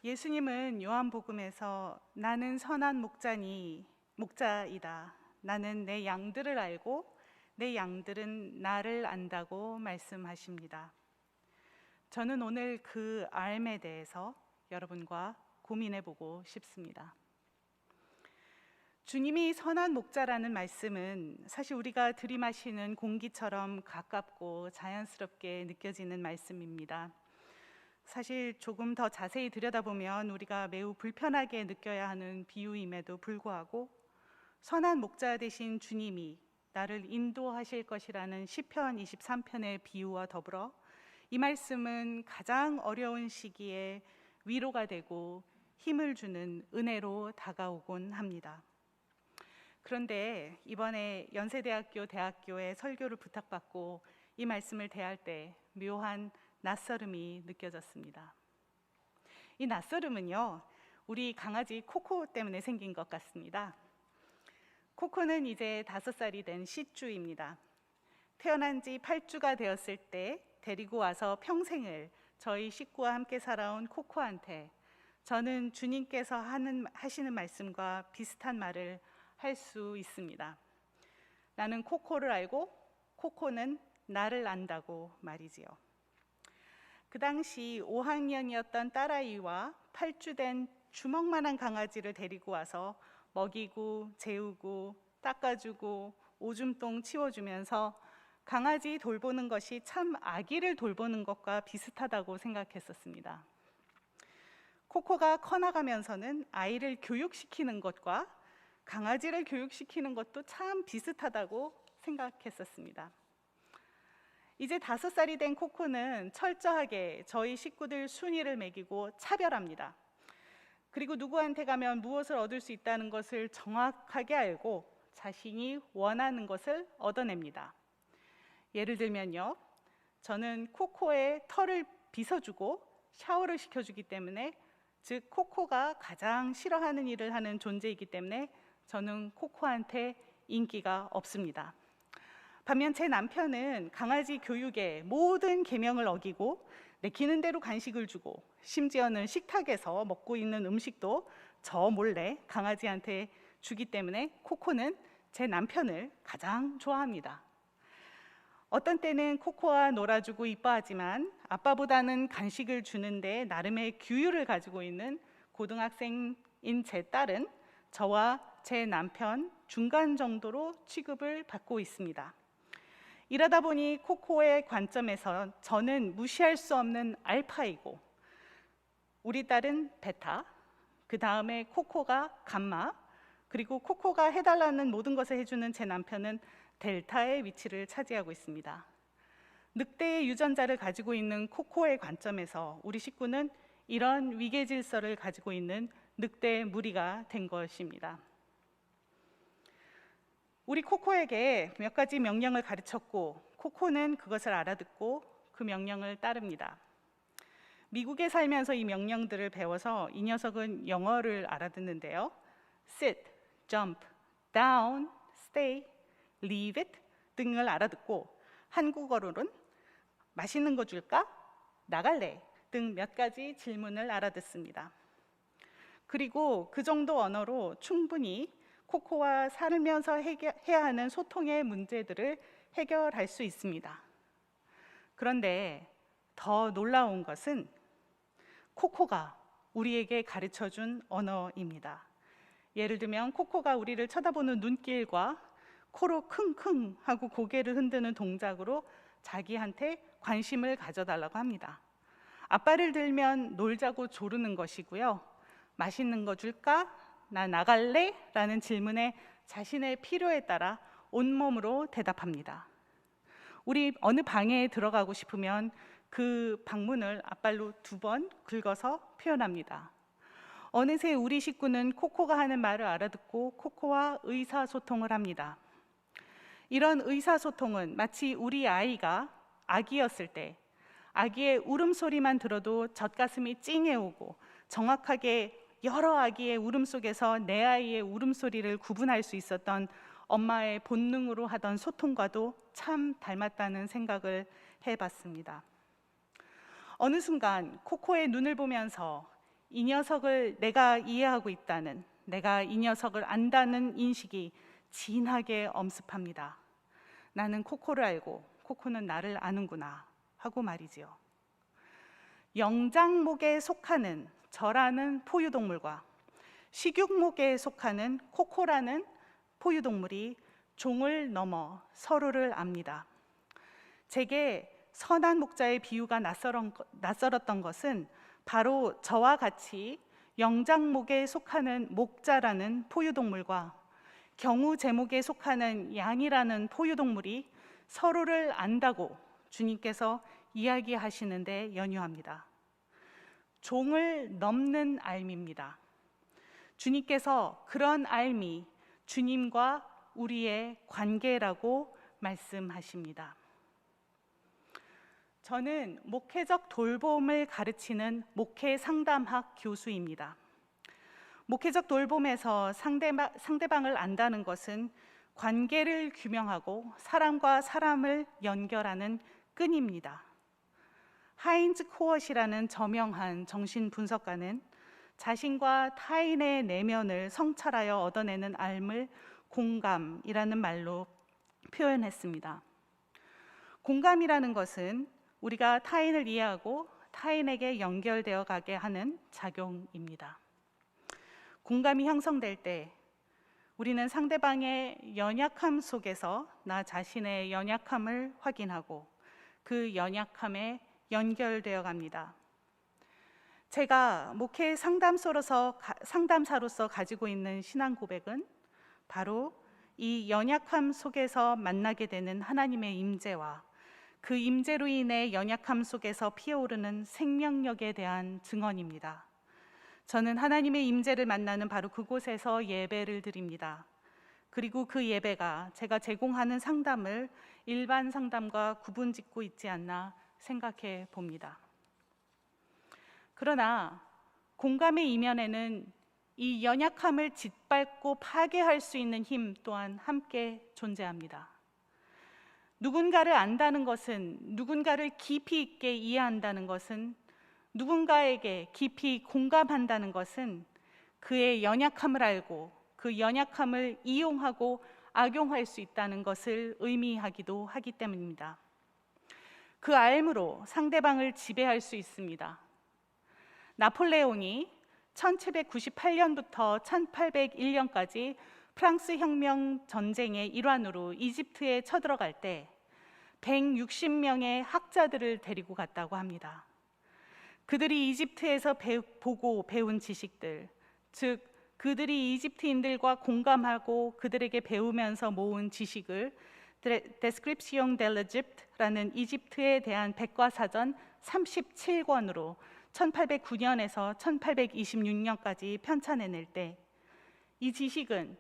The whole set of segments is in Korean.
예수님은 요한복음에서 나는 선한 목자이다. 나는 내 양들을 알고 내 양들은 나를 안다고 말씀하십니다. 저는 오늘 그 알에 대해서 여러분과 고민해 보고 싶습니다. 주님이 선한 목자라는 말씀은 사실 우리가 들이마시는 공기처럼 가깝고 자연스럽게 느껴지는 말씀입니다. 사실 조금 더 자세히 들여다보면 우리가 매우 불편하게 느껴야 하는 비유임에도 불구하고 선한 목자 되신 주님이 나를 인도하실 것이라는 시편 23편의 비유와 더불어 이 말씀은 가장 어려운 시기에 위로가 되고 힘을 주는 은혜로 다가오곤 합니다. 그런데 이번에 연세대학교 대학교에 설교를 부탁받고 이 말씀을 대할 때 묘한 낯설음이 느껴졌습니다. 이 낯설음은요, 우리 강아지 코코 때문에 생긴 것 같습니다. 코코는 이제 5살이 된 시쭈입니다. 태어난 지 8주가 되었을 때 데리고 와서 평생을 저희 식구와 함께 살아온 코코한테 저는 주님께서 하시는 말씀과 비슷한 말을 할 수 있습니다. 나는 코코를 알고 코코는 나를 안다고 말이지요. 그 당시 5학년이었던 딸아이와 8주 된 주먹만한 강아지를 데리고 와서 먹이고 재우고 닦아주고 오줌똥 치워주면서 강아지 돌보는 것이 참 아기를 돌보는 것과 비슷하다고 생각했었습니다. 코코가 커나가면서는 아이를 교육시키는 것과 강아지를 교육시키는 것도 참 비슷하다고 생각했었습니다. 이제 5살이 된 코코는 철저하게 저희 식구들 순위를 매기고 차별합니다. 그리고 누구한테 가면 무엇을 얻을 수 있다는 것을 정확하게 알고 자신이 원하는 것을 얻어냅니다. 예를 들면요, 저는 코코의 털을 빗어주고 샤워를 시켜주기 때문에, 즉 코코가 가장 싫어하는 일을 하는 존재이기 때문에 저는 코코한테 인기가 없습니다. 반면 제 남편은 강아지 교육의 모든 계명을 어기고 내키는 대로 간식을 주고 심지어는 식탁에서 먹고 있는 음식도 저 몰래 강아지한테 주기 때문에 코코는 제 남편을 가장 좋아합니다. 어떤 때는 코코와 놀아주고 이뻐하지만 아빠보다는 간식을 주는데 나름의 규율을 가지고 있는 고등학생인 제 딸은 저와 제 남편 중간 정도로 취급을 받고 있습니다. 이러다 보니 코코의 관점에서 저는 무시할 수 없는 알파이고 우리 딸은 베타, 그 다음에 코코가 감마, 그리고 코코가 해달라는 모든 것을 해주는 제 남편은 델타의 위치를 차지하고 있습니다. 늑대의 유전자를 가지고 있는 코코의 관점에서 우리 식구는 이런 위계 질서를 가지고 있는 늑대의 무리가 된 것입니다. 우리 코코에게 몇 가지 명령을 가르쳤고 코코는 그것을 알아듣고 그 명령을 따릅니다. 미국에 살면서 이 명령들을 배워서 이 녀석은 영어를 알아듣는데요. sit, jump, down, stay, leave it 등을 알아듣고 한국어로는 맛있는 거 줄까? 나갈래? 등 몇 가지 질문을 알아듣습니다. 그리고 그 정도 언어로 충분히 코코와 살면서 해야 하는 소통의 문제들을 해결할 수 있습니다. 그런데 더 놀라운 것은 코코가 우리에게 가르쳐준 언어입니다. 예를 들면 코코가 우리를 쳐다보는 눈길과 코로 킁킁 하고 고개를 흔드는 동작으로 자기한테 관심을 가져달라고 합니다. 아빠를 들면 놀자고 조르는 것이고요. 맛있는 거 줄까? 나 나갈래? 라는 질문에 자신의 필요에 따라 온몸으로 대답합니다. 우리 어느 방에 들어가고 싶으면 그 방문을 앞발로 2번 긁어서 표현합니다. 어느새 우리 식구는 코코가 하는 말을 알아듣고 코코와 의사소통을 합니다. 이런 의사소통은 마치 우리 아이가 아기였을 때 아기의 울음소리만 들어도 젖가슴이 찡해오고 정확하게 여러 아기의 울음 속에서 내 아이의 울음소리를 구분할 수 있었던 엄마의 본능으로 하던 소통과도 참 닮았다는 생각을 해봤습니다. 어느 순간 코코의 눈을 보면서 이 녀석을 내가 이해하고 있다는, 내가 이 녀석을 안다는 인식이 진하게 엄습합니다. 나는 코코를 알고 코코는 나를 아는구나 하고 말이지요. 영장목에 속하는 저라는 포유동물과 식육목에 속하는 코코라는 포유동물이 종을 넘어 서로를 압니다. 제게 선한 목자의 비유가 낯설었던 것은 바로 저와 같이 영장목에 속하는 목자라는 포유동물과 경우 제목에 속하는 양이라는 포유동물이 서로를 안다고 주님께서 이야기하시는데 연유합니다. 종을 넘는 알미입니다. 주님께서 그런 알미, 주님과 우리의 관계라고 말씀하십니다. 저는 목회적 돌봄을 가르치는 목회 상담학 교수입니다. 목회적 돌봄에서 상대방을 안다는 것은 관계를 규명하고 사람과 사람을 연결하는 끈입니다. 하인즈 코엇이라는 저명한 정신분석가는 자신과 타인의 내면을 성찰하여 얻어내는 알을 공감이라는 말로 표현했습니다. 공감이라는 것은 우리가 타인을 이해하고 타인에게 연결되어 가게 하는 작용입니다. 공감이 형성될 때 우리는 상대방의 연약함 속에서 나 자신의 연약함을 확인하고 그 연약함에 연결되어 갑니다. 제가 목회 상담사로서 가지고 있는 신앙 고백은 바로 이 연약함 속에서 만나게 되는 하나님의 임재와 그 임재로 인해 연약함 속에서 피어오르는 생명력에 대한 증언입니다. 저는 하나님의 임재를 만나는 바로 그곳에서 예배를 드립니다. 그리고 그 예배가 제가 제공하는 상담을 일반 상담과 구분짓고 있지 않나 생각해 봅니다. 그러나 공감의 이면에는 이 연약함을 짓밟고 파괴할 수 있는 힘 또한 함께 존재합니다. 누군가를 안다는 것은, 누군가를 깊이 있게 이해한다는 것은, 누군가에게 깊이 공감한다는 것은 그의 연약함을 알고 그 연약함을 이용하고 악용할 수 있다는 것을 의미하기도 하기 때문입니다. 그 알므로 상대방을 지배할 수 있습니다. 나폴레옹이 1798년부터 1801년까지 프랑스 혁명 전쟁의 일환으로 이집트에 쳐들어갈 때 160명의 학자들을 데리고 갔다고 합니다. 그들이 이집트에서 보고 배운 지식들, 즉 그들이 이집트인들과 공감하고 그들에게 배우면서 모은 지식을 Description de l'Egypte라는 이집트에 대한 백과사전 37권으로 1809년에서 1826년까지 편찬해낼 때 이 지식은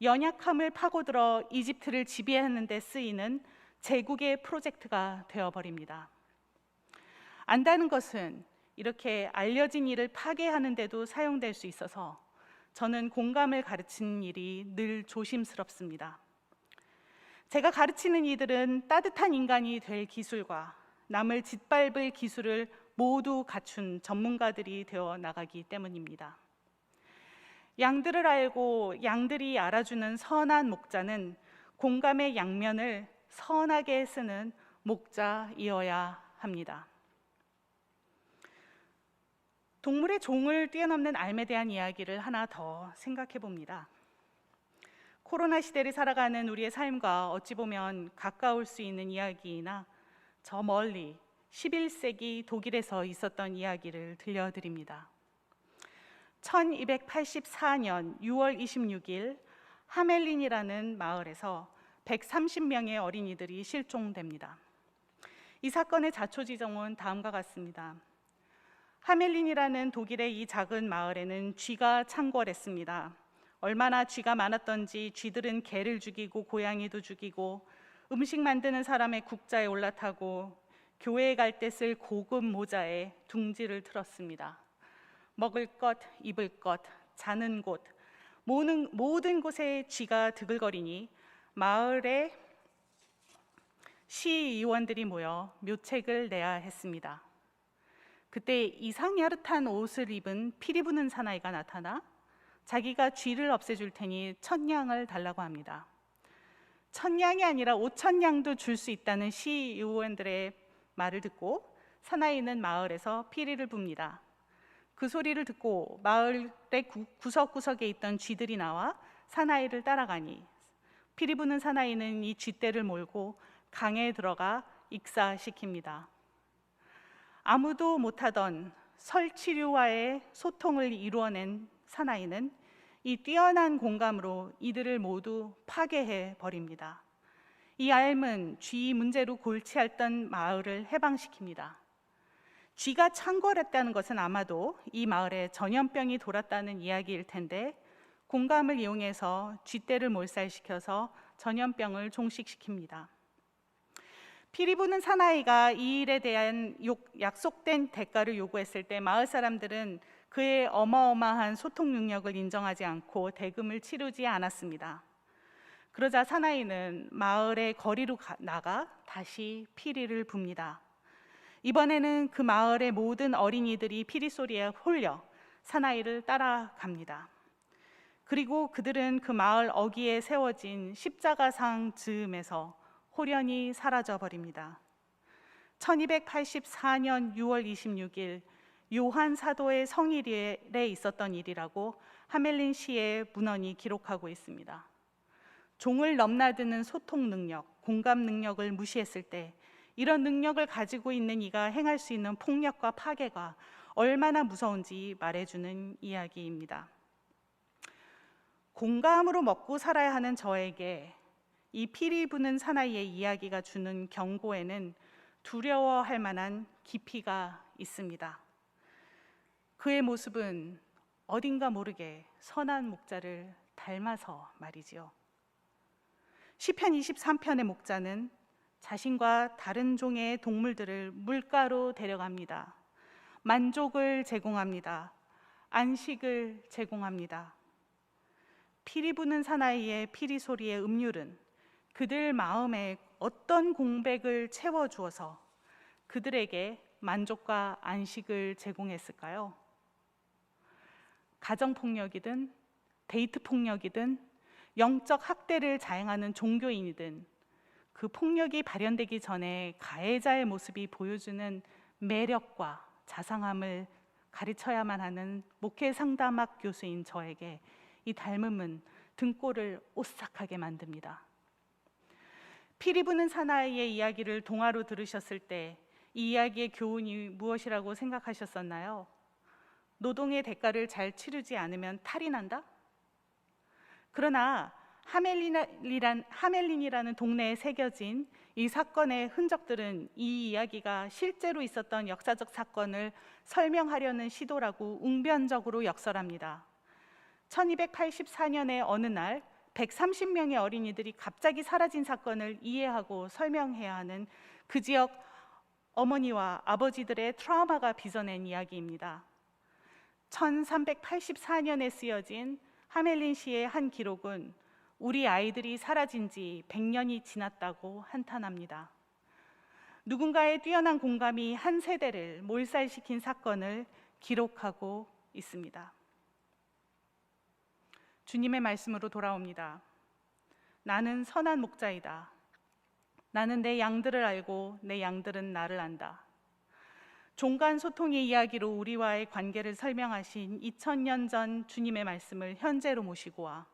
연약함을 파고들어 이집트를 지배하는 데 쓰이는 제국의 프로젝트가 되어버립니다. 안다는 것은 이렇게 알려진 일을 파괴하는 데도 사용될 수 있어서 저는 공감을 가르치는 일이 늘 조심스럽습니다. 제가 가르치는 이들은 따뜻한 인간이 될 기술과 남을 짓밟을 기술을 모두 갖춘 전문가들이 되어 나가기 때문입니다. 양들을 알고 양들이 알아주는 선한 목자는 공감의 양면을 선하게 쓰는 목자이어야 합니다. 동물의 종을 뛰어넘는 알에 대한 이야기를 하나 더 생각해 봅니다. 코로나 시대를 살아가는 우리의 삶과 어찌 보면 가까울 수 있는 이야기이나 저 멀리 11세기 독일에서 있었던 이야기를 들려드립니다. 1284년 6월 26일 하멜린이라는 마을에서 130명의 어린이들이 실종됩니다. 이 사건의 자초지종은 다음과 같습니다. 하멜린이라는 독일의 이 작은 마을에는 쥐가 창궐했습니다. 얼마나 쥐가 많았던지 쥐들은 개를 죽이고 고양이도 죽이고 음식 만드는 사람의 국자에 올라타고 교회에 갈 때 쓸 고급 모자에 둥지를 틀었습니다. 먹을 것, 입을 것, 자는 곳, 모든 곳에 쥐가 드글거리니 마을에 시의원들이 모여 묘책을 내야 했습니다. 그때 이상야릇한 옷을 입은 피리 부는 사나이가 나타나 자기가 쥐를 없애줄 테니 1,000냥을 달라고 합니다. 1,000냥이 아니라 5,000냥도 줄 수 있다는 시의원들의 말을 듣고 사나이는 마을에서 피리를 붑니다. 그 소리를 듣고 마을의 구석구석에 있던 쥐들이 나와 사나이를 따라가니 피리 부는 사나이는 이 쥐떼를 몰고 강에 들어가 익사시킵니다. 아무도 못하던 설치류와의 소통을 이루어낸 사나이는 이 뛰어난 공감으로 이들을 모두 파괴해 버립니다. 이 삶은 쥐 문제로 골치 앓던 마을을 해방시킵니다. 쥐가 창궐했다는 것은 아마도 이 마을에 전염병이 돌았다는 이야기일 텐데 공감을 이용해서 쥐떼를 몰살시켜서 전염병을 종식시킵니다. 피리 부는 사나이가 이 일에 대한 약속된 대가를 요구했을 때 마을 사람들은 그의 어마어마한 소통 능력을 인정하지 않고 대금을 치르지 않았습니다. 그러자 사나이는 마을의 거리로 나가 다시 피리를 붑니다. 이번에는 그 마을의 모든 어린이들이 피리 소리에 홀려 사나이를 따라갑니다. 그리고 그들은 그 마을 어귀에 세워진 십자가상 즈음에서 홀연히 사라져 버립니다. 1284년 6월 26일 요한 사도의 성일에 있었던 일이라고 하멜린 시의 문헌이 기록하고 있습니다. 종을 넘나드는 소통 능력, 공감 능력을 무시했을 때 이런 능력을 가지고 있는 이가 행할 수 있는 폭력과 파괴가 얼마나 무서운지 말해주는 이야기입니다. 공감으로 먹고 살아야 하는 저에게 이 피리 부는 사나이의 이야기가 주는 경고에는 두려워할 만한 깊이가 있습니다. 그의 모습은 어딘가 모르게 선한 목자를 닮아서 말이지요. 시편 23편의 목자는 자신과 다른 종의 동물들을 물가로 데려갑니다. 만족을 제공합니다. 안식을 제공합니다. 피리 부는 사나이의 피리 소리의 음률은 그들 마음에 어떤 공백을 채워주어서 그들에게 만족과 안식을 제공했을까요? 가정폭력이든 데이트폭력이든 영적 학대를 자행하는 종교인이든 그 폭력이 발현되기 전에 가해자의 모습이 보여주는 매력과 자상함을 가르쳐야만 하는 목회 상담학 교수인 저에게 이 닮음은 등골을 오싹하게 만듭니다. 피리 부는 사나이의 이야기를 동화로 들으셨을 때 이 이야기의 교훈이 무엇이라고 생각하셨었나요? 노동의 대가를 잘 치르지 않으면 탈이 난다? 그러나 하멜린이라는 동네에 새겨진 이 사건의 흔적들은 이 이야기가 실제로 있었던 역사적 사건을 설명하려는 시도라고 웅변적으로 역설합니다. 1284년의 어느 날 130명의 어린이들이 갑자기 사라진 사건을 이해하고 설명해야 하는 그 지역 어머니와 아버지들의 트라우마가 빚어낸 이야기입니다. 1384년에 쓰여진 하멜린 시의 한 기록은 우리 아이들이 사라진 지 100년이 지났다고 한탄합니다. 누군가의 뛰어난 공감이 한 세대를 몰살시킨 사건을 기록하고 있습니다. 주님의 말씀으로 돌아옵니다. 나는 선한 목자이다. 나는 내 양들을 알고 내 양들은 나를 안다. 종간 소통의 이야기로 우리와의 관계를 설명하신 2000년 전 주님의 말씀을 현재로 모시고 와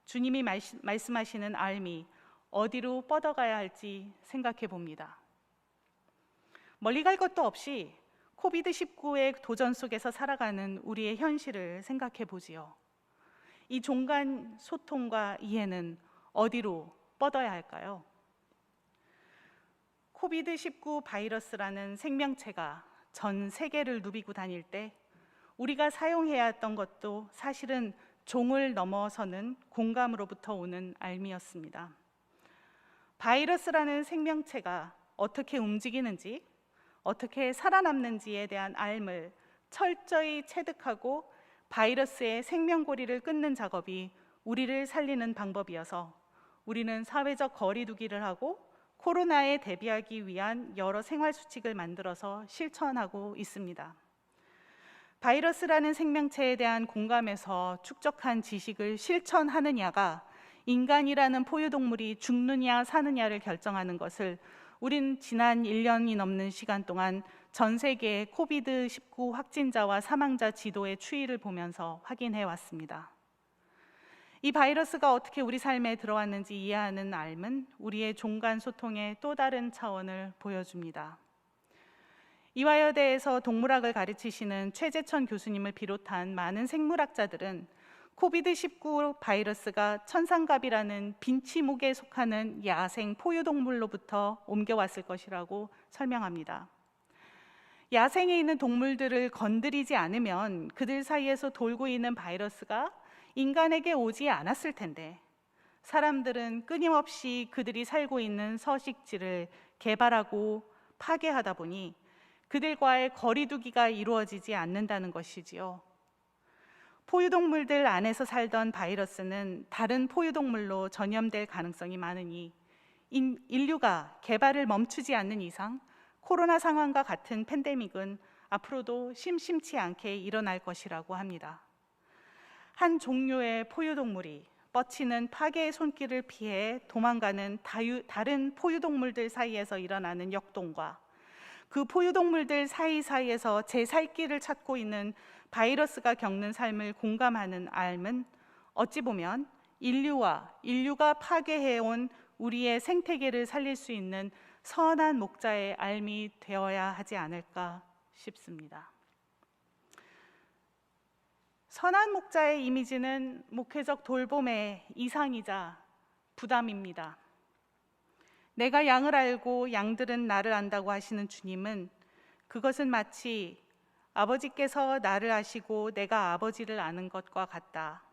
주님이 말씀하시는 삶이 어디로 뻗어가야 할지 생각해 봅니다. 멀리 갈 것도 없이 코비드-19의 도전 속에서 살아가는 우리의 현실을 생각해 보지요. 이 종간 소통과 이해는 어디로 뻗어야 할까요? 코비드-19 바이러스라는 생명체가 전 세계를 누비고 다닐 때 우리가 사용해야 했던 것도 사실은 종을 넘어서는 공감으로부터 오는 알미였습니다. 바이러스라는 생명체가 어떻게 움직이는지, 어떻게 살아남는지에 대한 알을 철저히 체득하고 바이러스의 생명고리를 끊는 작업이 우리를 살리는 방법이어서 우리는 사회적 거리두기를 하고 코로나에 대비하기 위한 여러 생활 수칙을 만들어서 실천하고 있습니다. 바이러스라는 생명체에 대한 공감에서 축적한 지식을 실천하느냐가 인간이라는 포유동물이 죽느냐 사느냐를 결정하는 것을 우린 지난 1년이 넘는 시간 동안 전 세계의 코비드-19 확진자와 사망자 지도의 추이를 보면서 확인해 왔습니다. 이 바이러스가 어떻게 우리 삶에 들어왔는지 이해하는 알은 우리의 종간 소통의 또 다른 차원을 보여줍니다. 이화여대에서 동물학을 가르치시는 최재천 교수님을 비롯한 많은 생물학자들은 코비드-19 바이러스가 천상갑이라는 빈치목에 속하는 야생 포유동물로부터 옮겨왔을 것이라고 설명합니다. 야생에 있는 동물들을 건드리지 않으면 그들 사이에서 돌고 있는 바이러스가 인간에게 오지 않았을 텐데, 사람들은 끊임없이 그들이 살고 있는 서식지를 개발하고 파괴하다 보니 그들과의 거리두기가 이루어지지 않는다는 것이지요. 포유동물들 안에서 살던 바이러스는 다른 포유동물로 전염될 가능성이 많으니 인류가 개발을 멈추지 않는 이상 코로나 상황과 같은 팬데믹은 앞으로도 심심치 않게 일어날 것이라고 합니다. 한 종류의 포유동물이 뻗치는 파괴의 손길을 피해 도망가는 다른 포유동물들 사이에서 일어나는 역동과 그 포유동물들 사이사이에서 제 살 길을 찾고 있는 바이러스가 겪는 삶을 공감하는 알은 어찌 보면 인류가 파괴해온 우리의 생태계를 살릴 수 있는 선한 목자의 알미 되어야 하지 않을까 싶습니다. 선한 목자의 이미지는 목회적 돌봄의 이상이자 부담입니다. 내가 양을 알고 양들은 나를 안다고 하시는 주님은 그것은 마치 아버지께서 나를 아시고 내가 아버지를 아는 것과 같다.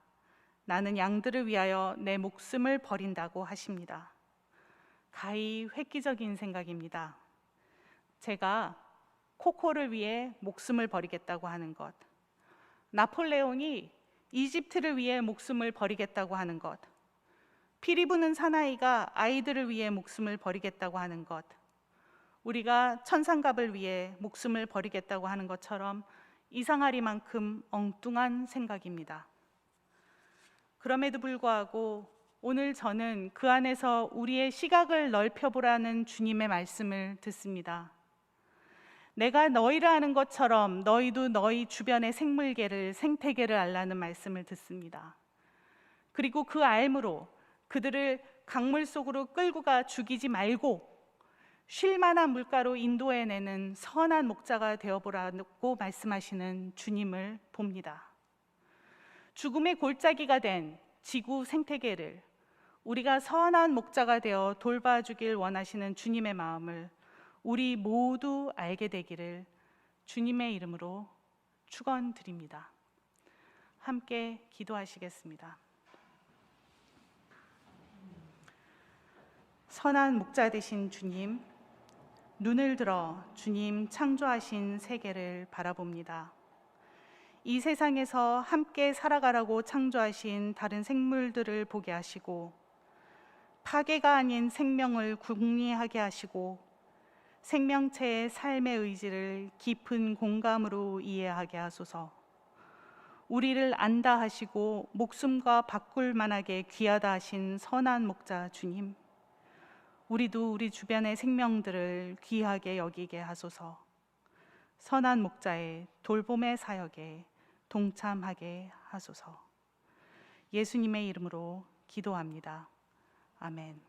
나는 양들을 위하여 내 목숨을 버린다고 하십니다. 가히 획기적인 생각입니다. 제가 코코를 위해 목숨을 버리겠다고 하는 것, 나폴레옹이 이집트를 위해 목숨을 버리겠다고 하는 것, 피리 부는 사나이가 아이들을 위해 목숨을 버리겠다고 하는 것, 우리가 천상갑을 위해 목숨을 버리겠다고 하는 것처럼 이상하리만큼 엉뚱한 생각입니다. 그럼에도 불구하고 오늘 저는 그 안에서 우리의 시각을 넓혀보라는 주님의 말씀을 듣습니다. 내가 너희를 아는 것처럼 너희도 너희 주변의 생태계를 알라는 말씀을 듣습니다. 그리고 그 알므로 그들을 강물 속으로 끌고 가 죽이지 말고 쉴만한 물가로 인도해내는 선한 목자가 되어보라고 말씀하시는 주님을 봅니다. 죽음의 골짜기가 된 지구 생태계를 우리가 선한 목자가 되어 돌봐주길 원하시는 주님의 마음을 우리 모두 알게 되기를 주님의 이름으로 축원드립니다. 함께 기도하시겠습니다. 선한 목자 되신 주님, 눈을 들어 주님 창조하신 세계를 바라봅니다. 이 세상에서 함께 살아가라고 창조하신 다른 생물들을 보게 하시고 파괴가 아닌 생명을 궁리하게 하시고 생명체의 삶의 의지를 깊은 공감으로 이해하게 하소서. 우리를 안다 하시고 목숨과 바꿀 만하게 귀하다 하신 선한 목자 주님, 우리도 우리 주변의 생명들을 귀하게 여기게 하소서. 선한 목자의 돌봄의 사역에 동참하게 하소서. 예수님의 이름으로 기도합니다. 아멘.